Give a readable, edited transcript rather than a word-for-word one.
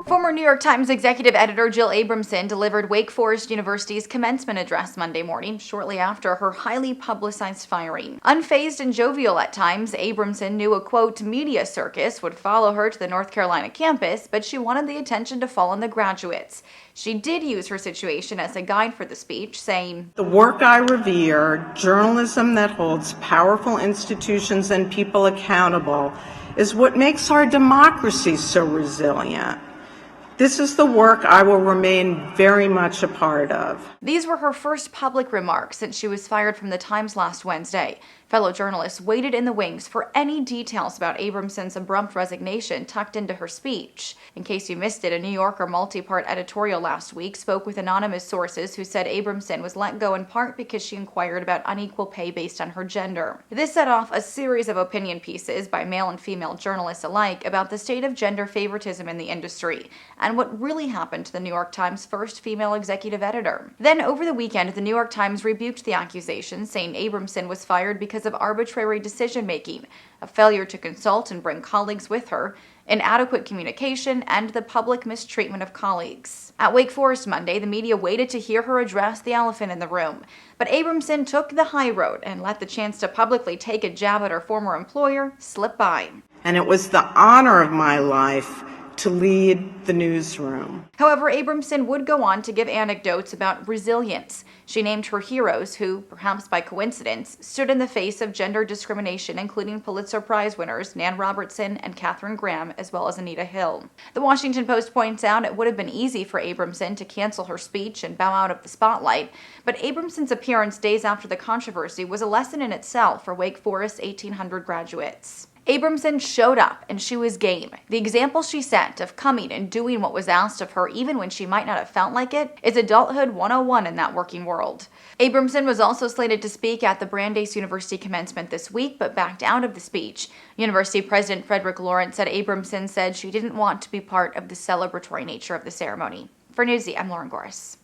Former New York Times Executive Editor Jill Abramson delivered Wake Forest University's commencement address Monday morning, shortly after her highly publicized firing. Unfazed and jovial at times, Abramson knew a, quote, media circus would follow her to the North Carolina campus, but she wanted the attention to fall on the graduates. She did use her situation as a guide for the speech, saying, "The work I revere, journalism that holds powerful institutions and people accountable, is what makes our democracy so resilient. This is the work I will remain very much a part of." These were her first public remarks since she was fired from the Times last Wednesday. Fellow journalists waited in the wings for any details about Abramson's abrupt resignation tucked into her speech. In case you missed it, a New Yorker multi-part editorial last week spoke with anonymous sources who said Abramson was let go in part because she inquired about unequal pay based on her gender. This set off a series of opinion pieces by male and female journalists alike about the state of gender favoritism in the industry and what really happened to the New York Times' first female executive editor. Then over the weekend, the New York Times rebuked the accusations, saying Abramson was fired because of arbitrary decision-making, a failure to consult and bring colleagues with her, inadequate communication, and the public mistreatment of colleagues. At Wake Forest Monday, the media waited to hear her address the elephant in the room, but Abramson took the high road and let the chance to publicly take a jab at her former employer slip by. "And it was the honor of my life to lead the newsroom." However, Abramson would go on to give anecdotes about resilience. She named her heroes who, perhaps by coincidence, stood in the face of gender discrimination, including Pulitzer Prize winners Nan Robertson and Katharine Graham, as well as Anita Hill. The Washington Post points out it would have been easy for Abramson to cancel her speech and bow out of the spotlight, but Abramson's appearance days after the controversy was a lesson in itself for Wake Forest's 1,800 graduates. Abramson showed up, and she was game. The example she set of coming and doing what was asked of her even when she might not have felt like it is adulthood 101 in that working world. Abramson was also slated to speak at the Brandeis University commencement this week, but backed out of the speech. University President Frederick Lawrence said Abramson said she didn't want to be part of the celebratory nature of the ceremony. For Newsy, I'm Lauren Goris.